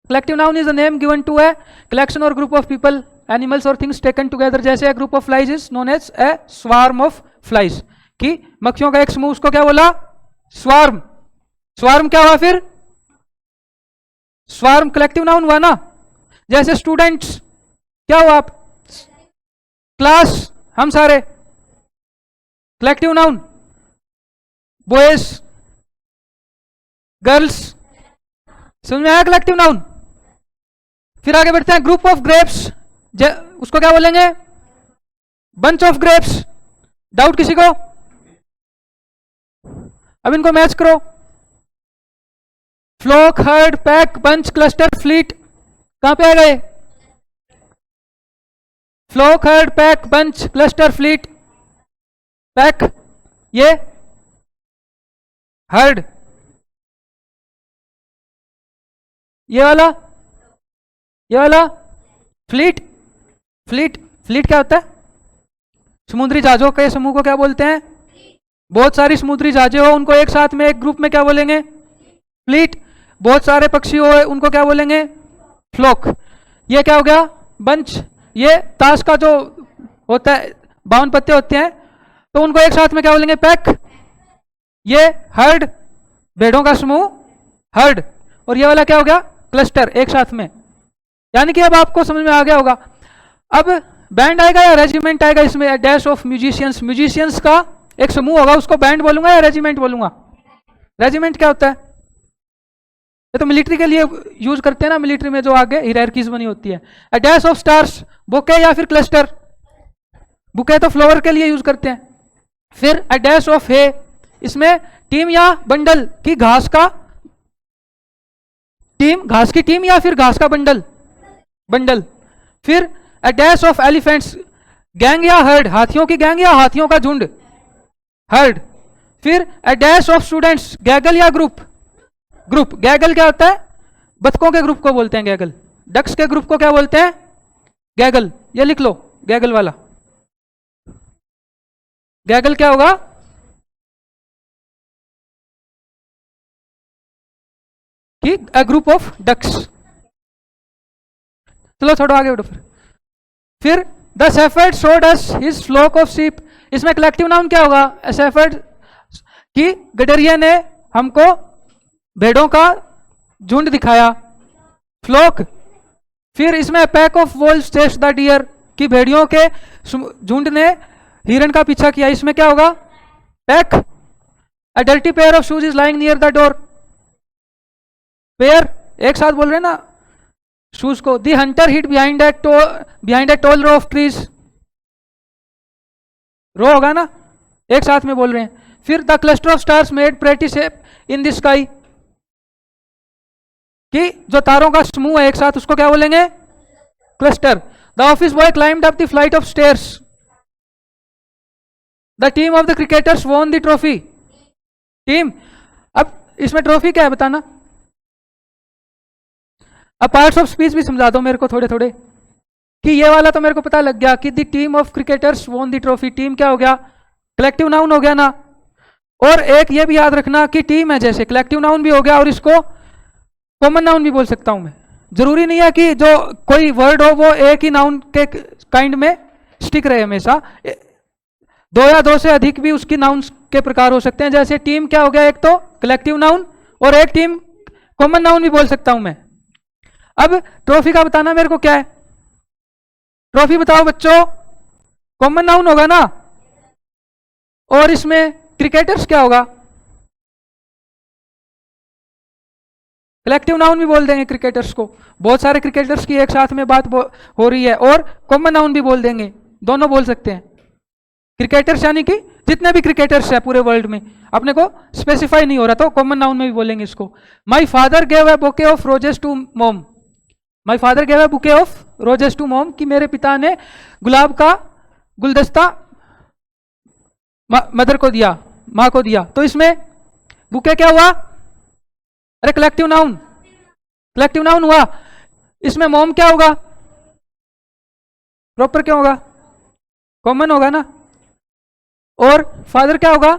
collective noun is a name given to a collection और ग्रुप ऑफ पीपल, एनिमल्स और थिंग्स टेकन टुगेदर। जैसे group of flies is known as a swarm of flies, कि मक्खियों का एक समूह, उसको क्या बोला? स्वार्म। स्वार्म क्या हुआ फिर? स्वार्म कलेक्टिव नाउन हुआ ना। जैसे स्टूडेंट्स, क्या हुआ आप? क्लास, हम सारे, कलेक्टिव नाउन। बॉयज, गर्ल्स, समझ में आया कलेक्टिव नाउन? फिर आगे बढ़ते हैं। ग्रुप ऑफ ग्रेप्स, उसको क्या बोलेंगे? Bunch of grapes. डाउट किसी को? अब इनको मैच करो। Flock, herd, pack, bunch, cluster, fleet, कहां पे आ गए? Flock, herd, pack, bunch, cluster, fleet, pack, ये हर्ड, ये वाला, ये वाला फ्लीट। फ्लीट, फ्लीट क्या होता है? समुद्री जहाजों के समूह को क्या बोलते हैं? बहुत सारी समुद्री जहाजें हो, उनको एक साथ में एक ग्रुप में क्या बोलेंगे? फ्लीट। बहुत सारे पक्षी हो, उनको क्या बोलेंगे? फ्लोक। ये क्या हो गया? बंच। ये ताश का जो होता है, 52 पत्ते होते हैं, तो उनको एक साथ में क्या बोलेंगे? पैक। ये हर्ड, भेड़ों का समूह, हर्ड। और ये वाला क्या हो गया? क्लस्टर, एक साथ में। यानी कि अब आपको समझ में आ गया होगा। अब बैंड आएगा या रेजिमेंट आएगा इसमें? डैश ऑफ म्यूजिशियंस, म्यूजिशियंस का एक समूह होगा, उसको बैंड बोलूंगा या रेजिमेंट बोलूंगा? रेजिमेंट क्या होता है? ये तो मिलिट्री के लिए यूज करते हैं ना, मिलिट्री में जो आगे हायरार्कीज बनी होती है। डैश ऑफ स्टार्स, बोके या फिर क्लस्टर? बुके तो फ्लावर के लिए यूज करते हैं। फिर अ डैश ऑफ है, इसमें टीम या बंडल की घास का टीम, घास की टीम या फिर घास का बंडल, बंडल। फिर a dash of elephants, gang या हर्ड, हाथियों की गैंग या हाथियों का झुंड, हर्ड। फिर अ डैश ऑफ स्टूडेंट्स, गैगल या ग्रुप, ग्रुप। गैगल क्या होता है? बतखों के ग्रुप को बोलते हैं गैगल। डक्स के ग्रुप को क्या बोलते हैं? गैगल। ये लिख लो, गैगल वाला। गैगल क्या होगा? कि अ ग्रुप ऑफ डक्स। चलो थोड़ा आगे बढ़ो। फिर the shepherd showed us his flock of sheep, इसमें कलेक्टिव नाउन क्या होगा? शेफर्ड, कि गडरिया ने हमको भेड़ों का झुंड दिखाया, फ्लॉक। फिर इसमें pack of wolves chased the deer, कि भेड़ियों के झुंड ने हिरण का पीछा किया, इसमें क्या होगा? Pack. A dirty pair of shoes is lying near the door, pair एक साथ बोल रहे हैं ना शूज को। The hunter hit behind a tall row of trees, row होगा ना, एक साथ में बोल रहे हैं। फिर the cluster of stars made pretty shape in the sky, कि जो तारों का समूह है एक साथ, उसको क्या बोलेंगे? Cluster. The office boy climbed up the flight of stairs, the team of the cricketers won the trophy, team. अब इसमें ट्रॉफी क्या है बताना। अब पार्ट्स ऑफ स्पीच भी समझा दो मेरे को थोड़े थोड़े, कि ये वाला तो मेरे को पता लग गया कि the team of cricketers won the trophy, team क्या हो गया? कलेक्टिव नाउन हो गया ना। और एक ये भी याद रखना कि टीम है जैसे कलेक्टिव नाउन भी हो गया, और इसको कॉमन नाउन भी बोल सकता हूं मैं। जरूरी नहीं है कि जो कोई वर्ड हो वो एक ही नाउन के काइंड में स्टिक रहे हमेशा, दो या दो से अधिक भी उसकी नाउन के प्रकार हो सकते हैं। जैसे टीम क्या हो गया? एक तो कलेक्टिव नाउन, और एक टीम कॉमन नाउन भी बोल सकता हूं मैं। अब ट्रॉफी का बताना मेरे को क्या है? ट्रॉफी बताओ बच्चों, कॉमन नाउन होगा ना। और इसमें क्रिकेटर्स क्या होगा? कलेक्टिव नाउन भी बोल देंगे क्रिकेटर्स को, बहुत सारे क्रिकेटर्स की एक साथ में बात हो रही है। और कॉमन नाउन भी बोल देंगे, दोनों बोल सकते हैं। क्रिकेटर्स यानी कि जितने भी क्रिकेटर्स है पूरे वर्ल्ड में, अपने को स्पेसिफाई नहीं हो रहा तो कॉमन नाउन में भी बोलेंगे इसको। My father gave a bouquet of roses to mom, my father gave a bouquet of roses to mom, कि मेरे पिता ने गुलाब का गुलदस्ता मदर को दिया, माँ को दिया। तो इसमें बुके क्या हुआ? अरे कलेक्टिव नाउन, कलेक्टिव नाउन हुआ। इसमें मॉम क्या होगा? प्रॉपर क्या होगा? कॉमन होगा ना। और फादर क्या होगा?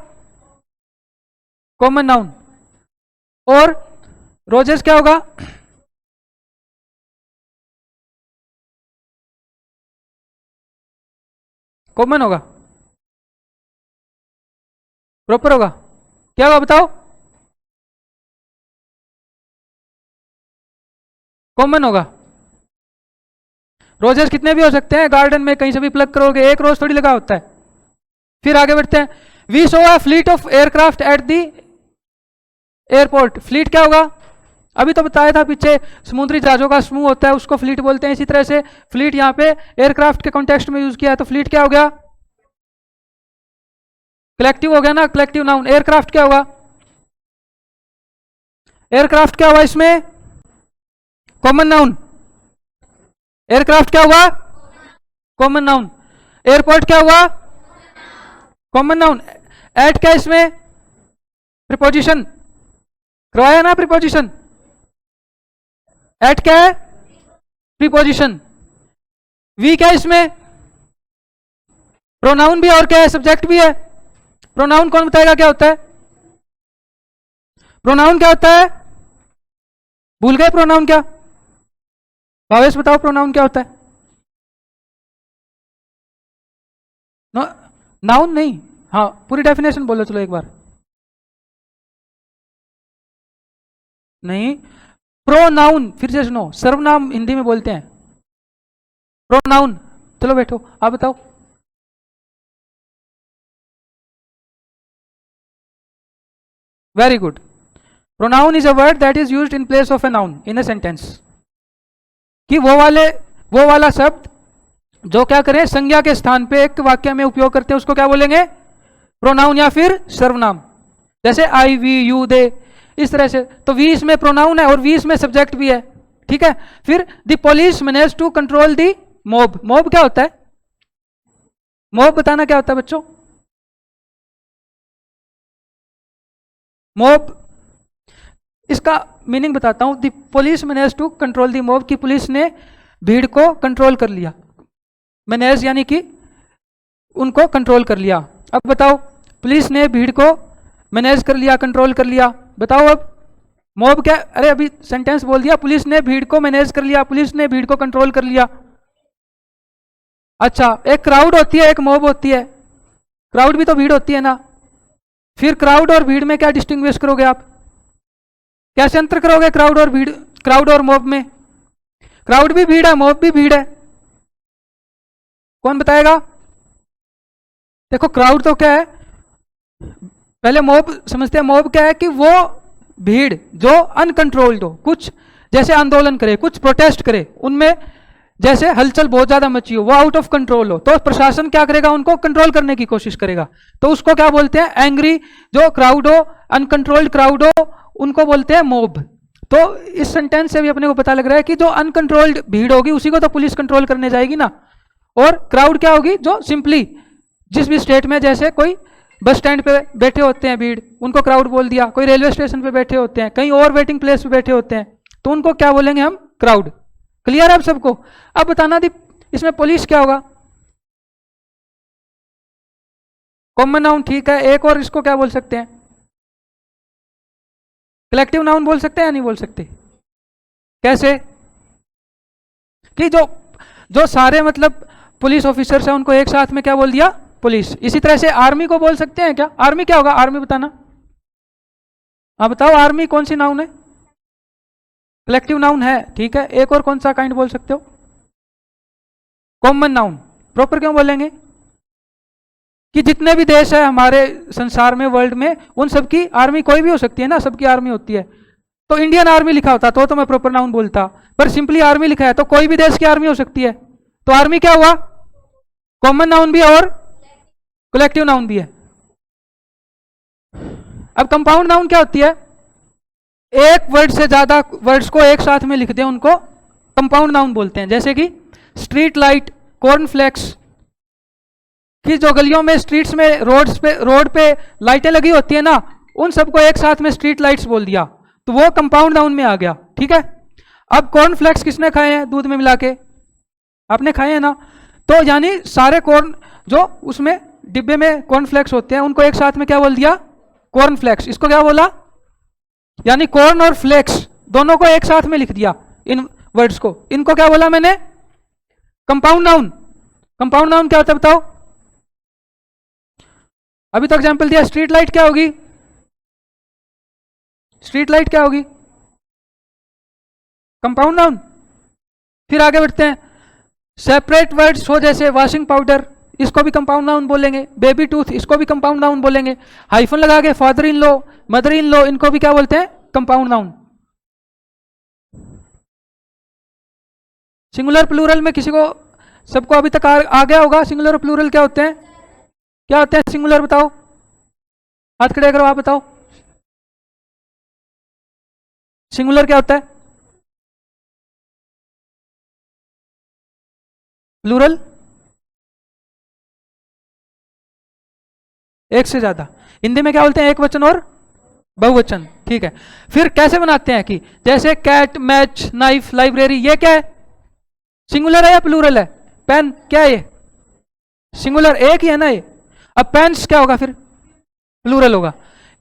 Common noun. और रोजेस क्या होगा? कॉमन होगा, प्रॉपर होगा, क्या होगा बताओ? कॉमन होगा। रोजेस कितने भी हो सकते हैं, गार्डन में कहीं से भी प्लग करोगे, एक रोज थोड़ी लगा होता है। फिर आगे बढ़ते हैं। We saw a fleet of aircraft at the airport, fleet क्या होगा? अभी तो बताया था पीछे, समुद्री जहाजों का समूह होता है उसको फ्लीट बोलते हैं। इसी तरह से फ्लीट यहाँ पे एयरक्राफ्ट के कॉन्टेक्स्ट में यूज किया है, तो फ्लीट क्या हो गया? कलेक्टिव हो गया ना, कलेक्टिव नाउन। एयरक्राफ्ट क्या होगा? एयरक्राफ्ट क्या हुआ इसमें? Common noun. एयरक्राफ्ट क्या हुआ? Common noun. एयरपोर्ट क्या हुआ? Common noun. एट क्या इसमें? प्रीपोजिशन करवाया ना, प्रीपोजिशन। एट क्या है? प्रीपोजिशन। वी क्या इसमें? प्रोनाउन भी है और क्या है? सब्जेक्ट भी है। प्रोनाउन कौन बताएगा क्या होता है? प्रोनाउन क्या होता है? भूल गए प्रोनाउन क्या? भावेश बताओ प्रोनाउन क्या होता है? नाउन नहीं, हाँ पूरी डेफिनेशन बोलो चलो एक बार। नहीं, प्रोनाउन, फिर से सुनो, सर्वनाम हिंदी में बोलते हैं प्रोनाउन। चलो बैठो, आप बताओ। Very good. Pronoun is a word that is used in place of a noun in a sentence, कि वो वाला शब्द जो क्या करें, संज्ञा के स्थान पे एक वाक्य में उपयोग करते हैं, उसको क्या बोलेंगे, प्रोनाउन या फिर सर्वनाम। जैसे आई, वी, यू, दे, इस तरह से। तो वी इसमें प्रोनाउन है और वी इसमें सब्जेक्ट भी है, ठीक है। फिर the police manage to control the mob. Mob क्या होता है, मॉब बताना क्या होता है बच्चों, मॉब, इसका मीनिंग बताता हूं। The police manage to control the mob, की पुलिस ने भीड़ को कंट्रोल कर लिया। मैनेज यानी कि उनको कंट्रोल कर लिया। अब बताओ, पुलिस ने भीड़ को मैनेज कर लिया, कंट्रोल कर लिया, बताओ अब मॉब क्या, अरे अभी सेंटेंस बोल दिया, पुलिस ने भीड़ को मैनेज कर लिया, पुलिस ने भीड़ को कंट्रोल कर लिया। अच्छा, एक क्राउड होती है, एक मॉब होती है। क्राउड भी तो भीड़ होती है ना। फिर क्राउड और भीड़ में क्या डिस्टिंग्विश करोगे आप, कैसे अंतर करोगे क्राउड और भीड़, क्राउड और मॉब में? क्राउड भी भीड़ है, मॉब भी भीड़ है, कौन बताएगा? देखो क्राउड तो क्या है, पहले मॉब समझते हैं। मॉब क्या है कि वो भीड़ जो अनकंट्रोल्ड हो, कुछ जैसे आंदोलन करे, कुछ प्रोटेस्ट करे, उनमें जैसे हलचल बहुत ज्यादा मची हो, वो आउट ऑफ कंट्रोल हो, तो प्रशासन क्या करेगा, उनको कंट्रोल करने की कोशिश करेगा। तो उसको क्या बोलते हैं, एंग्री जो क्राउड हो, अनकंट्रोल्ड क्राउड हो, उनको बोलते हैं मॉब। तो इस सेंटेंस से भी अपने को पता लग रहा है कि जो अनकंट्रोल्ड भीड़ होगी उसी को तो पुलिस कंट्रोल करने जाएगी ना। और क्राउड क्या होगी, जो सिंपली जिस भी स्टेट में जैसे कोई बस स्टैंड पे बैठे होते हैं भीड़, उनको क्राउड बोल दिया। कोई रेलवे स्टेशन पे बैठे होते हैं, कहीं और वेटिंग प्लेस पे बैठे होते हैं, तो उनको क्या बोलेंगे हम, क्राउड। क्लियर है आप सबको? अब बताना दी इसमें पुलिस क्या होगा, कॉमन नाउन, ठीक है। एक और इसको क्या बोल सकते हैं, कलेक्टिव नाउन बोल सकते हैं या नहीं बोल सकते? कैसे कि जो जो सारे मतलब पुलिस ऑफिसर्स हैं उनको एक साथ में क्या बोल दिया, पुलिस। इसी तरह से आर्मी को बोल सकते हैं क्या, आर्मी क्या होगा, आर्मी बताना, आप बताओ आर्मी कौन सी नाउन है, कलेक्टिव नाउन है, ठीक है। एक और कौन सा काइंड बोल सकते हो, कॉमन नाउन। प्रॉपर क्यों बोलेंगे कि जितने भी देश है हमारे संसार में, वर्ल्ड में, उन सबकी आर्मी कोई भी हो सकती है ना, सबकी आर्मी होती है। तो इंडियन आर्मी लिखा होता तो मैं प्रॉपर नाउन बोलता, पर सिंपली आर्मी लिखा है तो कोई भी देश की आर्मी हो सकती है। तो आर्मी क्या हुआ, कॉमन नाउन भी और कलेक्टिव नाउन भी है। अब कंपाउंड नाउन क्या होती है, एक वर्ड से ज्यादा वर्ड्स को एक साथ में लिख दें उनको कंपाउंड नाउन बोलते हैं। जैसे कि स्ट्रीट लाइट, कॉर्नफ्लेक्स, कि जो गलियों में, स्ट्रीट्स में, रोड पे लाइटें लगी होती है ना, उन सबको एक साथ में स्ट्रीट लाइट्स बोल दिया, तो वो कंपाउंड नाउन में आ गया, ठीक है। अब कॉर्नफ्लेक्स किसने खाए हैं, दूध में मिला के, आपने खाए हैं ना। तो यानी सारे कॉर्न जो उसमें डिब्बे में कॉर्नफ्लेक्स होते हैं उनको एक साथ में क्या बोल दिया, कॉर्नफ्लेक्स। इसको क्या बोला, यानी कॉर्न और फ्लेक्स दोनों को एक साथ में लिख दिया, इन वर्ड्स को, इनको क्या बोला मैंने, कंपाउंड नाउन। कंपाउंड नाउन क्या होता है बताओ, अभी तो एग्जांपल दिया, स्ट्रीट लाइट क्या होगी, स्ट्रीट लाइट क्या होगी, कंपाउंड नाउन। फिर आगे बढ़ते हैं, सेपरेट वर्ड्स हो जैसे वॉशिंग पाउडर, इसको भी कंपाउंड नाउन बोलेंगे। बेबी टूथ, इसको भी कंपाउंड नाउन बोलेंगे। हाइफन लगा के father in law, mother in law, इनको भी क्या बोलते हैं, कंपाउंड नाउन। सिंगुलर प्लूरल में किसी को, सबको अभी तक आ गया होगा, सिंगुलर और प्लूरल क्या होते हैं, क्या होते हैं सिंगुलर, बताओ, हाथ खड़े करो, आप बताओ सिंगुलर क्या होता है, प्लूरल एक से ज्यादा। हिंदी में क्या बोलते हैं, एक वचन और बहुवचन, ठीक है। फिर कैसे बनाते हैं कि जैसे कैट, मैच, नाइफ, लाइब्रेरी, ये क्या है, सिंगुलर है या प्लूरल है? पेन क्या है, ये सिंगुलर, एक ही है ना ये। अब पेन्स क्या होगा, फिर प्लूरल होगा।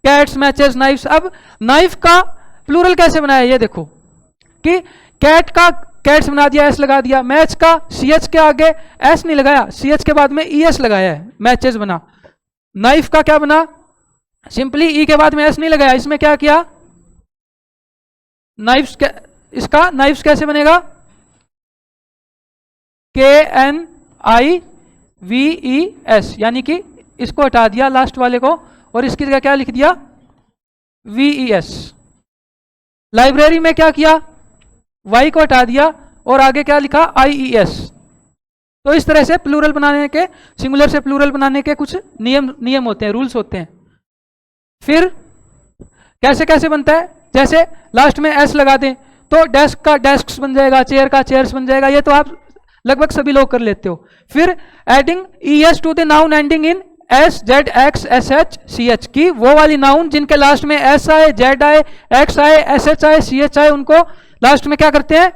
Cats, matches, knifes. अब नाइफ का प्लूरल कैसे बनाया, ये देखो कि कैट का कैट्स बना दिया, एस लगा दिया। मैच का सी एच के आगे एस नहीं लगाया, सी एच के बाद में ई एस लगाया है, मैचेस बना। नाइफ का क्या बना, सिंपली ई के बाद में एस नहीं लगाया, इसमें क्या किया, नाइफ्स। इसका नाइफ्स कैसे बनेगा, KNIVES, यानी कि इसको हटा दिया लास्ट वाले को और इसकी जगह क्या लिख दिया, VES। लाइब्रेरी में क्या किया, Y को हटा दिया और आगे क्या लिखा, IES। तो इस तरह से प्लूरल बनाने के, सिंगुलर से प्लूरल बनाने के कुछ नियम होते हैं, रूल्स होते हैं। फिर कैसे कैसे बनता है, जैसे लास्ट में एस लगा दें तो डेस्क का डेस्क्स बन जाएगा, चेयर का चेयर्स बन जाएगा, ये तो आप लगभग सभी लोग कर लेते हो। फिर adding ES to the noun ending in S, Z, X, SH, CH की वो वाली नाउन जिनके लास्ट में S आए, Z आए, X आए, SH आए, CH आए, उनको लास्ट में क्या करते हैं,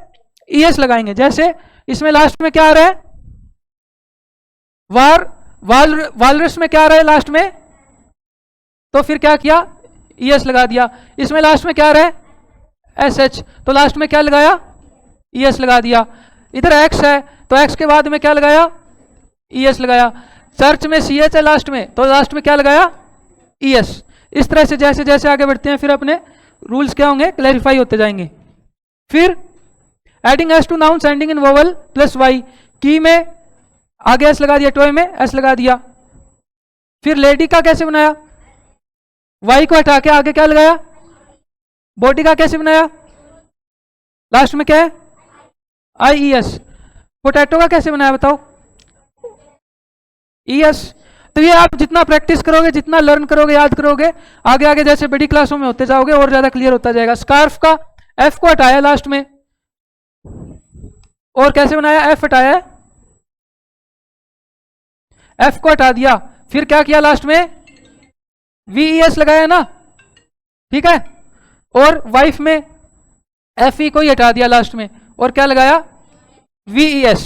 ES लगाएंगे। जैसे इसमें लास्ट में क्या आ रहा है, वालरस में क्या आ रहा है लास्ट में, तो फिर क्या किया, ES लगा दिया। इसमें लास्ट में क्या आ रहा है, SH, तो लास्ट में क्या लगाया, ES लगा दिया। इधर X है तो X के बाद में क्या लगाया, ES लगाया। सर्च में CH है लास्ट में, तो लास्ट में क्या लगाया, ES। इस तरह से जैसे जैसे आगे बढ़ते हैं फिर अपने रूल्स क्या होंगे, क्लैरिफाई होते जाएंगे। फिर adding S to noun ending in vowel plus Y, की में आगे S लगा दिया, टॉय में S लगा दिया। फिर लेडी का कैसे बनाया, Y को हटा के आगे क्या लगाया, बॉडी का कैसे बनाया, लास्ट में क्या है, IES। पोटैटो का कैसे बनाया बताओ, ES। तो ये आप जितना प्रैक्टिस करोगे, जितना लर्न करोगे, याद करोगे, आगे आगे जैसे बड़ी क्लासों में होते जाओगे और ज्यादा क्लियर होता जाएगा। स्कार्फ का F को हटाया लास्ट में, और कैसे बनाया, F हटाया, F को हटा दिया, फिर क्या किया लास्ट में, VES लगाया ना, ठीक है। और वाइफ में FE को ही हटा दिया लास्ट में, और क्या लगाया, VES।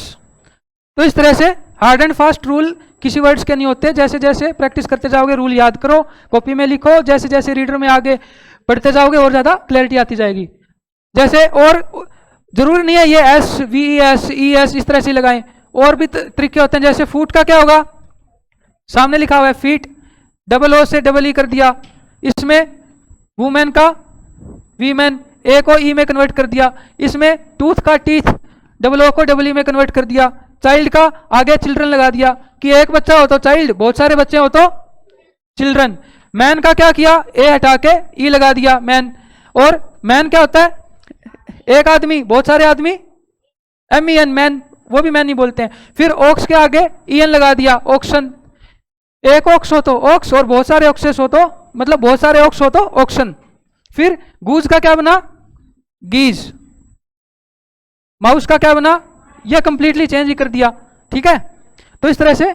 तो इस तरह से हार्ड एंड फास्ट रूल किसी वर्ड्स के नहीं होते, जैसे जैसे प्रैक्टिस करते जाओगे रूल याद करो, कॉपी में लिखो, जैसे जैसे रीडर में आगे पढ़ते जाओगे और ज्यादा क्लैरिटी आती जाएगी। जैसे और जरूरी नहीं है ये S, VES, ES इस तरह से लगाएं, और भी तरीके होते हैं। जैसे फूट का क्या होगा, सामने लिखा हुआ है फीट, डबल O से डबल E कर दिया। इसमें वुमेन का वीमेन, ए को ई में कन्वर्ट कर दिया। इसमें टूथ का टीथ, डबल O को डबल E में कन्वर्ट कर दिया। चाइल्ड का आगे चिल्ड्रन लगा दिया कि एक बच्चा हो तो चाइल्ड, बहुत सारे बच्चे हो तो चिल्ड्रन। मैन का क्या किया, ए हटा के ई लगा दिया, मैन। और मैन क्या होता है, एक आदमी, बहुत सारे आदमी, MEN, मैन, वो भी मैन नहीं बोलते हैं। फिर ऑक्स के आगे EN लगा दिया, ऑक्शन। एक ऑक्स हो तो ऑक्स, और बहुत सारे ऑक्सेस हो तो, मतलब बहुत सारे ऑक्स हो तो ऑक्शन। फिर गूज का क्या बना, गीज। माउस का क्या बना, यह कंप्लीटली चेंज ही कर दिया, ठीक है। तो इस तरह से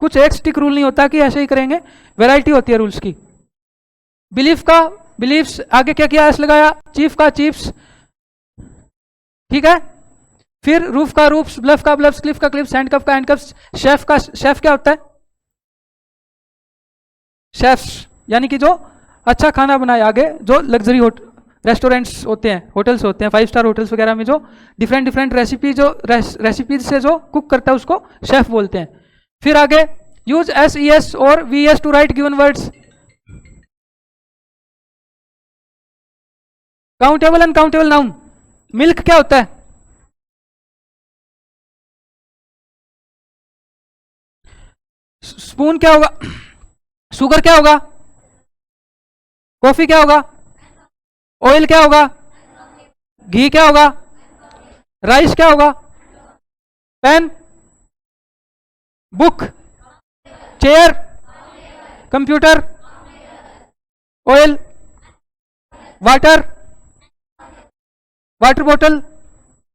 कुछ एक स्टिक रूल नहीं होता कि ऐसे ही करेंगे, वैरायटी होती है रूल्स की। बिलीफ का बिलीफ्स, आगे क्या किया, एस लगाया। चीफ का चीफ्स, ठीक है। फिर रूफ का रूफ्स, ब्लफ का ब्लफ्स, क्लिफ का क्लिफ्स, हैंडकफ का हैंडकफ्स। शेफ का शेफ क्या होता है, शेफ्स, यानी कि जो अच्छा खाना बनाए, आगे जो लग्जरी रेस्टोरेंट्स होते हैं, होटल्स होते हैं, 5 स्टार होटल्स वगैरह में जो डिफरेंट डिफरेंट रेसिपीज से जो कुक करता है उसको शेफ बोलते हैं। फिर आगे यूज SES और VS to write given words. Countable uncountable noun. Milk क्या होता है, स्पून क्या होगा, शुगर क्या होगा, कॉफी क्या होगा, ऑयल क्या होगा, घी क्या होगा, राइस क्या होगा, pen, book, chair, computer, oil, water, water बोतल,